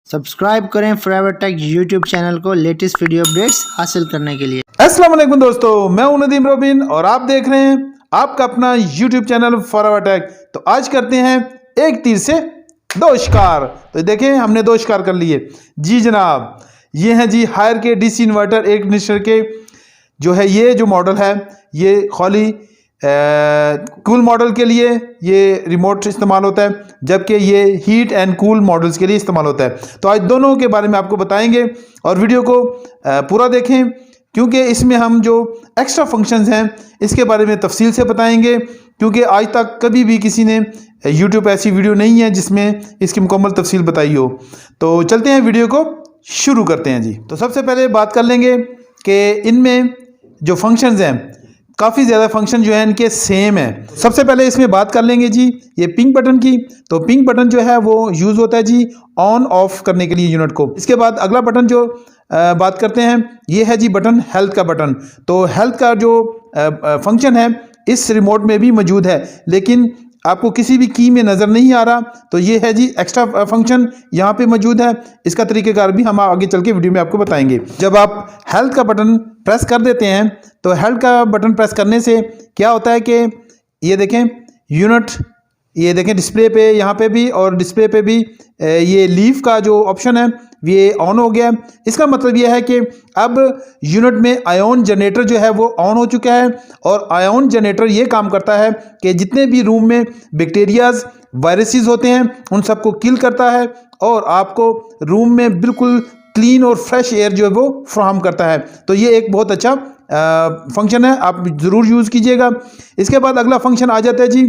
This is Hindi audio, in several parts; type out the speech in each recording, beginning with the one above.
सब्सक्राइब करें फॉरएवर टेक यूट्यूब चैनल को लेटेस्ट वीडियो अपडेट्स हासिल करने के लिए। अस्सलाम वालेकुम दोस्तों, मैं हूं नदीम रोबिन और आप देख रहे हैं आपका अपना यूट्यूब चैनल फॉरएवर टेक। तो आज करते हैं एक तीर से दो शिकार। तो देखें हमने दो शिकार कर लिए जी जनाब। ये हैं जी हायर के डीसी इन्वर्टर एक निश्चर के जो है ये जो मॉडल है ये खाली कूल मॉडल के लिए ये रिमोट इस्तेमाल होता है, जबकि ये हीट एंड कूल मॉडल्स के लिए इस्तेमाल होता है। तो आज दोनों के बारे में आपको बताएंगे और वीडियो को पूरा देखें, क्योंकि इसमें हम जो एक्स्ट्रा फंक्शंस हैं इसके बारे में तफसील से बताएंगे, क्योंकि आज तक कभी भी किसी ने यूट्यूब पर ऐसी वीडियो नहीं है जिसमें इसकी मुकम्मल तफसील बताई हो। तो चलते हैं वीडियो को शुरू करते हैं जी। तो सबसे पहले बात कर लेंगे कि इनमें जो फंक्शंस हैं काफ़ी ज़्यादा फंक्शन जो है इनके सेम है। सबसे पहले इसमें बात कर लेंगे जी ये पिंक बटन की। तो पिंक बटन जो है वो यूज़ होता है जी ऑन ऑफ करने के लिए यूनिट को। इसके बाद अगला बटन जो बात करते हैं ये है जी बटन हेल्थ का बटन। तो हेल्थ का जो फंक्शन है इस रिमोट में भी मौजूद है, लेकिन आपको किसी भी की में नज़र नहीं आ रहा। तो ये है जी एक्स्ट्रा फंक्शन यहाँ पे मौजूद है। इसका तरीक़ेकार भी हम आगे चल के वीडियो में आपको बताएंगे। जब आप हेल्थ का बटन प्रेस कर देते हैं तो हेल्थ का बटन प्रेस करने से क्या होता है कि ये देखें यूनिट, ये देखें डिस्प्ले पे यहाँ पे भी और डिस्प्ले पे भी ये लीव का जो ऑप्शन है ये ऑन हो गया। इसका मतलब ये है कि अब यूनिट में आयोन जनरेटर जो है वो ऑन हो चुका है, और आयोन जनरेटर ये काम करता है कि जितने भी रूम में बैक्टीरियाज वायरसेस होते हैं उन सबको किल करता है और आपको रूम में बिल्कुल क्लीन और फ्रेश एयर जो है वो फ्राहम करता है। तो ये एक बहुत अच्छा फंक्शन है, आप ज़रूर यूज़ कीजिएगा। इसके बाद अगला फंक्शन आ जाता है जी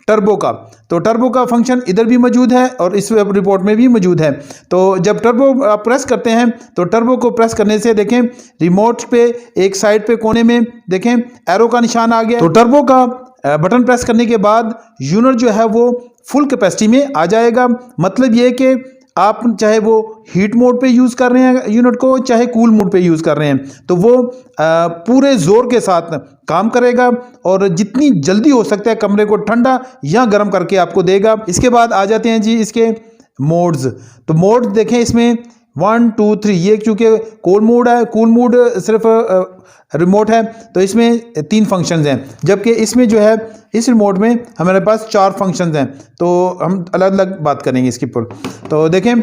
टर्बो का। तो टर्बो का फंक्शन इधर भी मौजूद है और इस वेब रिपोर्ट में भी मौजूद है। तो जब टर्बो आप प्रेस करते हैं तो टर्बो को प्रेस करने से देखें रिमोट पे एक साइड पे कोने में देखें एरो का निशान आ गया। तो टर्बो का बटन प्रेस करने के बाद यूनिट जो है वो फुल कैपेसिटी में आ जाएगा। मतलब ये कि आप चाहे वो हीट मोड पे यूज़ कर रहे हैं यूनिट को, चाहे कूल मोड पे यूज़ कर रहे हैं, तो वो पूरे ज़ोर के साथ काम करेगा और जितनी जल्दी हो सकता है कमरे को ठंडा या गर्म करके आपको देगा। इसके बाद आ जाते हैं जी इसके मोड्स। तो मोड देखें इसमें 1 2 3, ये चूँकि कूल मोड है, कूल मोड सिर्फ रिमोट है तो इसमें 3 फंक्शंस हैं, जबकि इसमें जो है इस रिमोट में हमारे पास 4 फंक्शंस हैं। तो हम अलग अलग बात करेंगे इसके ऊपर। तो देखें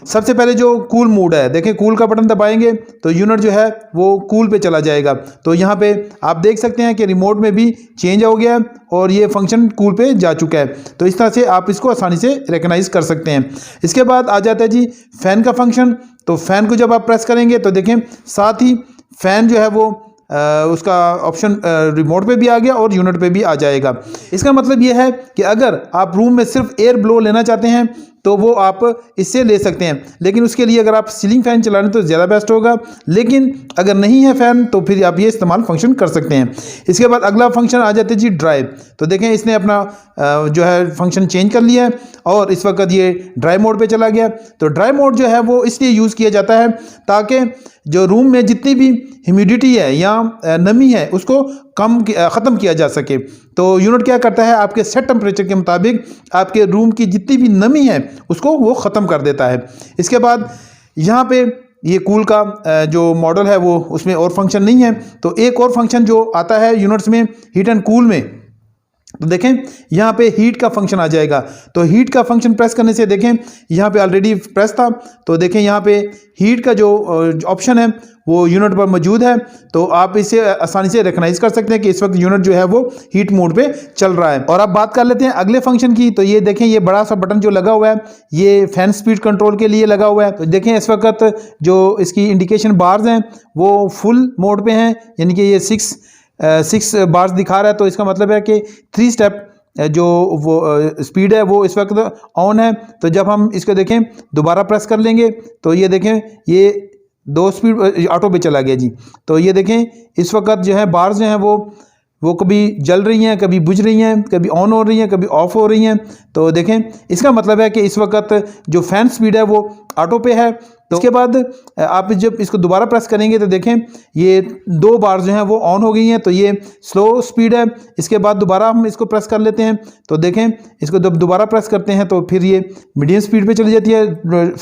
सबसे पहले जो कूल मोड है, देखें कूल का बटन दबाएंगे तो यूनिट जो है वो कूल पे चला जाएगा। तो यहाँ पे आप देख सकते हैं कि रिमोट में भी चेंज हो गया है और ये फंक्शन कूल पे जा चुका है। तो इस तरह से आप इसको आसानी से रिकग्नाइज कर सकते हैं। इसके बाद आ जाता है जी फ़ैन का फंक्शन। तो फ़ैन को जब आप प्रेस करेंगे तो देखें साथ ही फ़ैन जो है वो उसका ऑप्शन रिमोट पे भी आ गया और यूनिट पे भी आ जाएगा। इसका मतलब ये है कि अगर आप रूम में सिर्फ एयर ब्लो लेना चाहते हैं तो वो आप इससे ले सकते हैं, लेकिन उसके लिए अगर आप सीलिंग फ़ैन चला रहे हैं तो ज़्यादा बेस्ट होगा। लेकिन अगर नहीं है फ़ैन तो फिर आप ये इस्तेमाल फंक्शन कर सकते हैं। इसके बाद अगला फंक्शन आ जाते हैं जी ड्राई। तो देखें इसने अपना जो है फंक्शन चेंज कर लिया है और इस वक्त ये ड्राई मोड पे चला गया। तो ड्राई मोड जो है वो इसलिए यूज़ किया जाता है ताकि जो रूम में जितनी भी ह्यूमिडिटी है या नमी है उसको ख़त्म किया जा सके। तो यूनिट क्या करता है आपके सेट टेम्परेचर के मुताबिक आपके रूम की जितनी भी नमी है उसको वो ख़त्म कर देता है। इसके बाद यहाँ पे ये कूल का जो मॉडल है वो उसमें और फंक्शन नहीं है। तो एक और फंक्शन जो आता है यूनिट्स में हीट एंड कूल में, तो देखें यहाँ पे हीट का फंक्शन आ जाएगा। तो हीट का फंक्शन प्रेस करने से देखें यहाँ पे ऑलरेडी प्रेस था, तो देखें यहाँ पे हीट का जो ऑप्शन है वो यूनिट पर मौजूद है। तो आप इसे आसानी से रिकग्नाइज कर सकते हैं कि इस वक्त यूनिट जो है वो हीट मोड पे चल रहा है। और अब बात कर लेते हैं अगले फंक्शन की। तो ये देखें ये बड़ा सा बटन जो लगा हुआ है ये फैन स्पीड कंट्रोल के लिए लगा हुआ है। तो देखें इस वक्त जो इसकी इंडिकेशन बार्स हैं वो फुल मोड पे हैं, यानी कि ये 6 बार्स दिखा रहा है। तो इसका मतलब है कि 3 स्टेप जो वो स्पीड है वो इस वक्त ऑन है। तो जब हम इसको देखें दोबारा प्रेस कर लेंगे तो ये देखें ये 2 स्पीड ऑटो पे चला गया जी। तो ये देखें इस वक्त जो है बार्स जो हैं वो वो कभी जल रही हैं, कभी बुझ रही हैं, कभी ऑन हो रही हैं, कभी ऑफ हो रही हैं। तो देखें, इसका मतलब है कि इस वक्त जो फ़ैन स्पीड है वो ऑटो पे है। तो इसके बाद आप जब इसको दोबारा प्रेस करेंगे तो देखें ये 2 बार जो हैं वो ऑन हो गई हैं, तो ये स्लो स्पीड है। इसके बाद दोबारा हम इसको प्रेस कर लेते हैं तो देखें, इसको जब दोबारा प्रेस करते हैं तो फिर ये मीडियम स्पीड पे चली जाती है,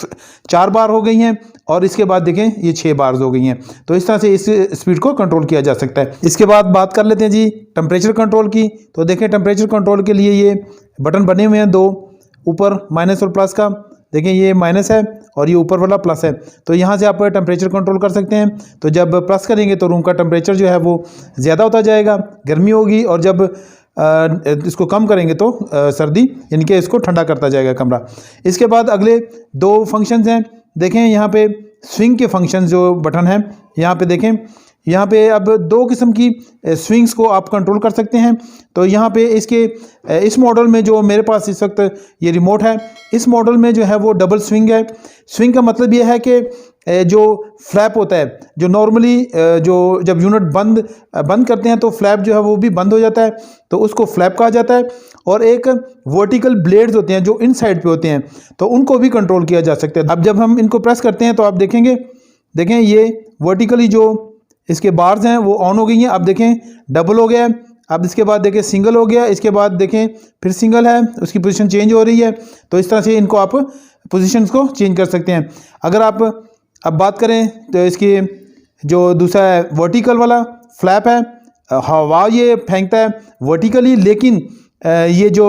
4 बार हो गई हैं। और इसके बाद देखें ये 6 बार हो गई हैं। तो इस तरह से इस स्पीड को कंट्रोल किया जा सकता है। इसके बाद बात कर लेते हैं जी टेम्परेचर कंट्रोल की। तो देखें, टेम्परेचर कंट्रोल के लिए ये बटन बने हुए हैं 2, ऊपर माइनस और प्लस का। देखें, ये माइनस है और ये ऊपर वाला प्लस है। तो यहाँ से आप टेम्परेचर कंट्रोल कर सकते हैं। तो जब प्रेस करेंगे तो रूम का टेम्परेचर जो है वो ज़्यादा होता जाएगा, गर्मी होगी, और जब इसको कम करेंगे तो सर्दी, यानी कि इसको ठंडा करता जाएगा कमरा। इसके बाद अगले 2 फंक्शंस हैं। देखें, यहाँ पे स्विंग के फंक्शन जो बटन हैं, यहाँ पे देखें, यहाँ पे अब 2 किस्म की स्विंग्स को आप कंट्रोल कर सकते हैं। तो यहाँ पे इस मॉडल में जो मेरे पास इस वक्त ये रिमोट है, इस मॉडल में जो है वो डबल स्विंग है। स्विंग का मतलब ये है कि जो फ्लैप होता है, जो नॉर्मली जो जब यूनिट बंद करते हैं तो फ्लैप जो है वो भी बंद हो जाता है, तो उसको फ्लैप कहा जाता है। और एक वर्टिकल ब्लेड्स होते हैं जो इन साइड पे होते हैं, तो उनको भी कंट्रोल किया जा सकता है। अब जब हम इनको प्रेस करते हैं तो आप देखें ये वर्टिकली जो इसके बार्स हैं वो ऑन हो गई हैं। अब देखें डबल हो गया है। अब इसके बाद देखें सिंगल हो गया, इसके बाद देखें फिर सिंगल है, उसकी पोजीशन चेंज हो रही है। तो इस तरह से इनको आप पोजीशंस को चेंज कर सकते हैं। अगर आप अब बात करें तो इसकी जो दूसरा है वर्टिकल वाला फ्लैप है, हवा ये फेंकता है वर्टिकली, लेकिन ये जो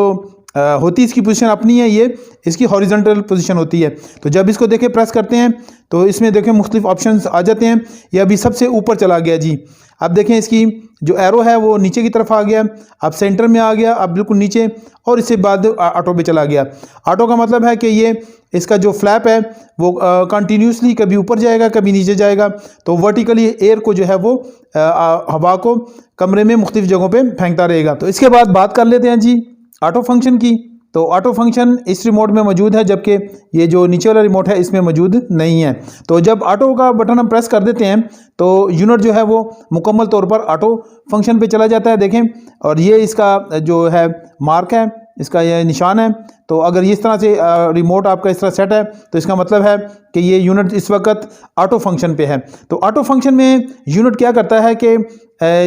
होती है इसकी पोजीशन अपनी है, ये इसकी हॉरिजॉन्टल पोजीशन होती है। तो जब इसको देखें प्रेस करते हैं तो इसमें देखें मुख्तलिफ ऑप्शंस आ जाते हैं। ये अभी सबसे ऊपर चला गया जी। अब देखें इसकी जो एरो है वो नीचे की तरफ आ गया, अब सेंटर में आ गया, अब बिल्कुल नीचे, और इसके बाद ऑटो पे चला गया। ऑटो का मतलब है कि ये इसका जो फ्लैप है वो कंटिन्यूसली कभी ऊपर जाएगा कभी नीचे जाएगा। तो वर्टिकली एयर को जो है वो हवा को कमरे में मुख्तलिफ जगहों पे फेंकता रहेगा। तो इसके बाद बात कर लेते हैं जी ऑटो फंक्शन की। तो ऑटो फंक्शन इस रिमोट में मौजूद है, जबकि ये जो नीचे वाला रिमोट है इसमें मौजूद नहीं है। तो जब ऑटो का बटन हम प्रेस कर देते हैं तो यूनिट जो है वो मुकम्मल तौर पर ऑटो फंक्शन पे चला जाता है। देखें, और ये इसका जो है मार्क है, इसका ये निशान है। तो अगर इस तरह से रिमोट आपका इस तरह सेट है तो इसका मतलब है कि ये यूनिट इस वक्त ऑटो फंक्शन पे है। तो ऑटो फंक्शन में यूनिट क्या करता है कि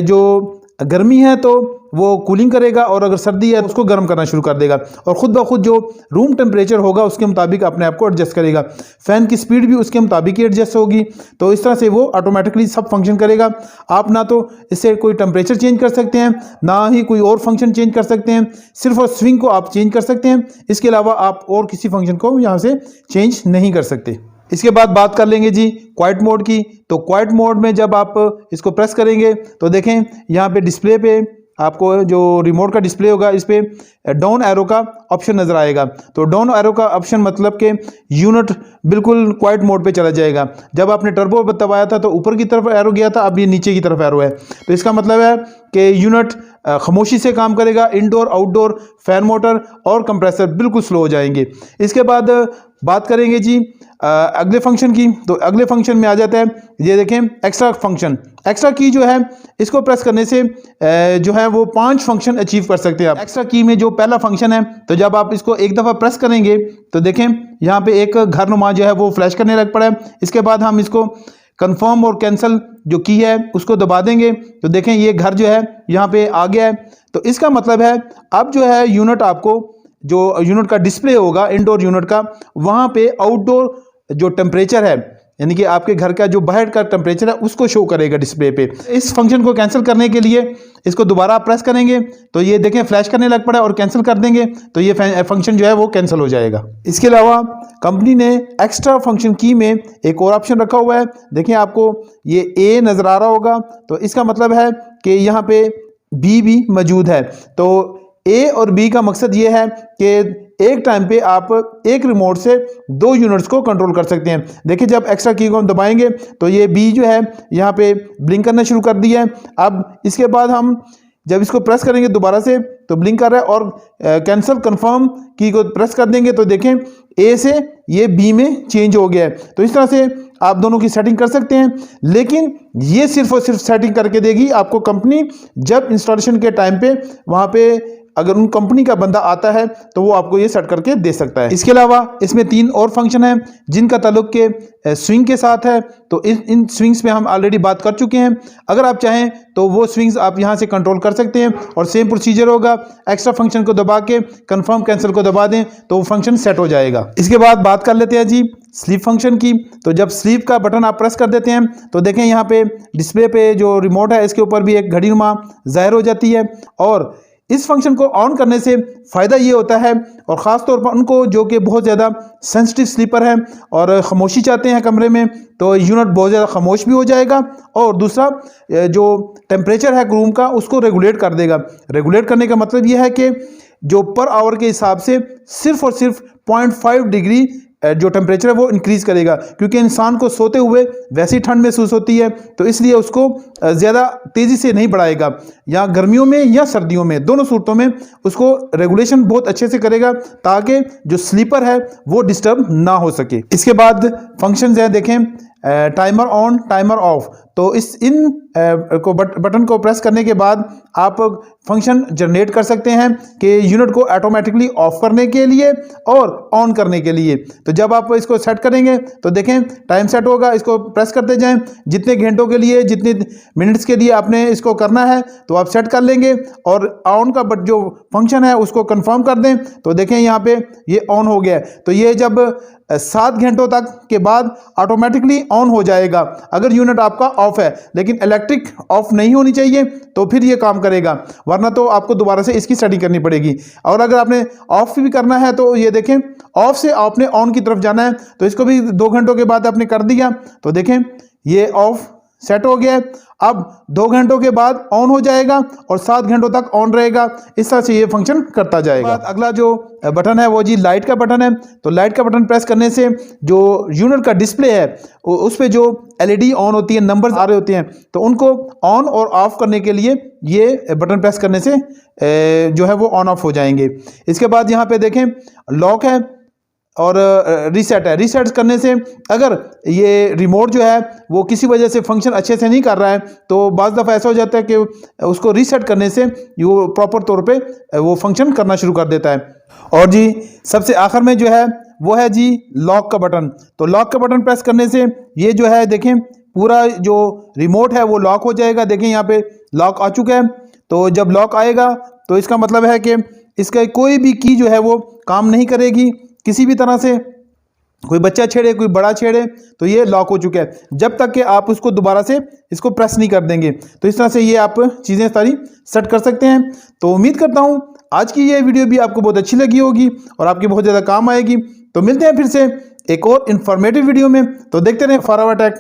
जो गर्मी है तो वो कूलिंग करेगा, और अगर सर्दी है तो उसको गर्म करना शुरू कर देगा, और ख़ुद ब खुद जो रूम टेम्परेचर होगा उसके मुताबिक अपने आप को एडजस्ट करेगा। फ़ैन की स्पीड भी उसके मुताबिक ही एडजस्ट होगी। तो इस तरह से वो ऑटोमेटिकली सब फंक्शन करेगा। आप ना तो इससे कोई टेम्परेचर चेंज कर सकते हैं, ना ही कोई और फंक्शन चेंज कर सकते हैं। सिर्फ और स्विंग को आप चेंज कर सकते हैं, इसके अलावा आप और किसी फंक्शन को यहाँ से चेंज नहीं कर सकते। इसके बाद बात कर लेंगे जी क्वाइट मोड की। तो क्वाइट मोड में जब आप इसको प्रेस करेंगे तो देखें यहाँ पे डिस्प्ले पे आपको जो रिमोट का डिस्प्ले होगा इस पे डाउन एरो का ऑप्शन नज़र आएगा। तो डाउन एरो का ऑप्शन मतलब कि यूनिट बिल्कुल क्वाइट मोड पे चला जाएगा। जब आपने टर्बो दबाया था तो ऊपर की तरफ एरो गया था, अब ये नीचे की तरफ एरो है। तो इसका मतलब है कि यूनिट खामोशी से काम करेगा। इंडोर आउटडोर फैन मोटर और कंप्रेसर बिल्कुल स्लो हो जाएंगे। इसके बाद बात करेंगे जी अगले फंक्शन की। तो अगले फंक्शन में आ जाता है, ये देखें एक्स्ट्रा फंक्शन। एक्स्ट्रा की जो है इसको प्रेस करने से जो है वो 5 फंक्शन अचीव कर सकते हैं आप। एक्स्ट्रा की में जो पहला फंक्शन है, तो जब आप इसको एक दफ़ा प्रेस करेंगे तो देखें यहाँ पे एक घरनुमा जो है वो फ्लैश करने लग पड़ा है। इसके बाद हम इसको कंफर्म और कैंसिल जो की है उसको दबा देंगे तो देखें ये घर जो है यहाँ पे आ गया है। तो इसका मतलब है अब जो है यूनिट आपको जो यूनिट का डिस्प्ले होगा इंडोर यूनिट का, वहाँ पे आउटडोर जो टेम्परेचर है, यानी कि आपके घर का जो बाहर का टेम्परेचर है उसको शो करेगा डिस्प्ले पे। इस फंक्शन को कैंसिल करने के लिए इसको दोबारा प्रेस करेंगे तो ये देखें फ्लैश करने लग पड़ा, और कैंसिल कर देंगे तो ये फंक्शन जो है वो कैंसिल हो जाएगा। इसके अलावा कंपनी ने एक्स्ट्रा फंक्शन की में एक और ऑप्शन रखा हुआ है। देखें आपको ये ए नज़र आ रहा होगा, तो इसका मतलब है कि यहाँ पे बी भी मौजूद है। तो ए और बी का मकसद ये है कि एक टाइम पे आप एक रिमोट से 2 यूनिट्स को कंट्रोल कर सकते हैं। देखिए जब एक्स्ट्रा की को हम दबाएंगे तो ये बी जो है यहाँ पे ब्लिंक करना शुरू कर दिया है। अब इसके बाद हम जब इसको प्रेस करेंगे दोबारा से तो ब्लिंक कर रहा है, और कैंसिल कंफर्म की को प्रेस कर देंगे तो देखें ए से ये बी में चेंज हो गया है। तो इस तरह से आप दोनों की सेटिंग कर सकते हैं, लेकिन ये सिर्फ और सिर्फ सेटिंग करके देगी आपको कंपनी, जब इंस्टॉलेशन के टाइम पे वहाँ पे अगर उन कंपनी का बंदा आता है तो वो आपको ये सेट करके दे सकता है। इसके अलावा इसमें 3 और फंक्शन हैं जिनका ताल्लुक के स्विंग के साथ है, तो इन स्विंग्स में हम ऑलरेडी बात कर चुके हैं। अगर आप चाहें तो वो स्विंग्स आप यहाँ से कंट्रोल कर सकते हैं और सेम प्रोसीजर होगा। एक्स्ट्रा फंक्शन को दबा के कंफर्म कैंसिल को दबा दें तो वो फंक्शन सेट हो जाएगा। इसके बाद बात कर लेते हैं जी स्लीप फंक्शन की। तो जब स्लीप का बटन आप प्रेस कर देते हैं तो देखें यहाँ पे डिस्प्ले पे जो रिमोट है इसके ऊपर भी एक घड़ीनुमा ज़ाहिर हो जाती है। और इस फंक्शन को ऑन करने से फ़ायदा ये होता है, और ख़ास तौर पर उनको जो कि बहुत ज़्यादा सेंसिटिव स्लीपर हैं और ख़ामोशी चाहते हैं कमरे में, तो यूनिट बहुत ज़्यादा खामोश भी हो जाएगा। और दूसरा जो टेम्परेचर है रूम का उसको रेगुलेट कर देगा। रेगुलेट करने का मतलब ये है कि जो पर आवर के हिसाब से सिर्फ और सिर्फ 0.5 डिग्री जो टेम्परेचर है वो इंक्रीज़ करेगा, क्योंकि इंसान को सोते हुए वैसी ठंड महसूस होती है, तो इसलिए उसको ज़्यादा तेज़ी से नहीं बढ़ाएगा। या गर्मियों में या सर्दियों में, दोनों सूरतों में उसको रेगुलेशन बहुत अच्छे से करेगा ताकि जो स्लीपर है वो डिस्टर्ब ना हो सके। इसके बाद फंक्शंस हैं, देखें टाइमर ऑन टाइमर ऑफ। तो बटन को प्रेस करने के बाद आप फंक्शन जनरेट कर सकते हैं कि यूनिट को ऑटोमेटिकली ऑफ करने के लिए और ऑन करने के लिए। तो जब आप इसको सेट करेंगे तो देखें टाइम सेट होगा, इसको प्रेस करते जाएं, जितने घंटों के लिए जितने मिनट्स के लिए आपने इसको करना है तो आप सेट कर लेंगे, और ऑन का जो फंक्शन है उसको कंफर्म कर दें तो देखें यहाँ पे ये ऑन हो गया है। तो ये जब 7 घंटों तक के बाद ऑटोमेटिकली ऑन हो जाएगा अगर यूनिट आपका ऑफ है, लेकिन इलेक्ट्रिक ऑफ नहीं होनी चाहिए तो फिर ये काम करेगा, वरना तो आपको दोबारा से इसकी सेटिंग करनी पड़ेगी। और अगर आपने ऑफ भी करना है तो ये देखें ऑफ से आपने ऑन की तरफ जाना है, तो इसको भी 2 घंटों के बाद आपने कर दिया तो देखें ये ऑफ सेट हो गया है। अब 2 घंटों के बाद ऑन हो जाएगा और 7 घंटों तक ऑन रहेगा। इस तरह से ये फंक्शन करता जाएगा। अगला जो बटन है वो जी लाइट का बटन है। तो लाइट का बटन प्रेस करने से जो यूनिट का डिस्प्ले है उस पे जो एलईडी ऑन होती है, नंबर्स आ रहे होते हैं, तो उनको ऑन और ऑफ करने के लिए ये बटन प्रेस करने से जो है वो ऑन ऑफ हो जाएंगे। इसके बाद यहाँ पे देखें लॉक है और रीसेट है। रीसेट करने से अगर ये रिमोट जो है वो किसी वजह से फंक्शन अच्छे से नहीं कर रहा है तो बाज़ दफ़ा ऐसा हो जाता है कि उसको रीसेट करने से वो प्रॉपर तौर पे वो फंक्शन करना शुरू कर देता है। और जी सबसे आखिर में जो है वो है जी लॉक का बटन। तो लॉक का बटन प्रेस करने से ये जो है देखें पूरा जो रिमोट है वो लॉक हो जाएगा। देखें यहाँ पे लॉक आ चुका है। तो जब लॉक आएगा तो इसका मतलब है कि इसका कोई भी की जो है वो काम नहीं करेगी, किसी भी तरह से कोई बच्चा छेड़े कोई बड़ा छेड़े तो ये लॉक हो चुका है, जब तक कि आप उसको दोबारा से इसको प्रेस नहीं कर देंगे। तो इस तरह से ये आप चीज़ें सारी सेट कर सकते हैं। तो उम्मीद करता हूँ आज की ये वीडियो भी आपको बहुत अच्छी लगी होगी और आपकी बहुत ज़्यादा काम आएगी। तो मिलते हैं फिर से एक और इन्फॉर्मेटिव वीडियो में। तो देखते रहें फॉरवर्ड टेक।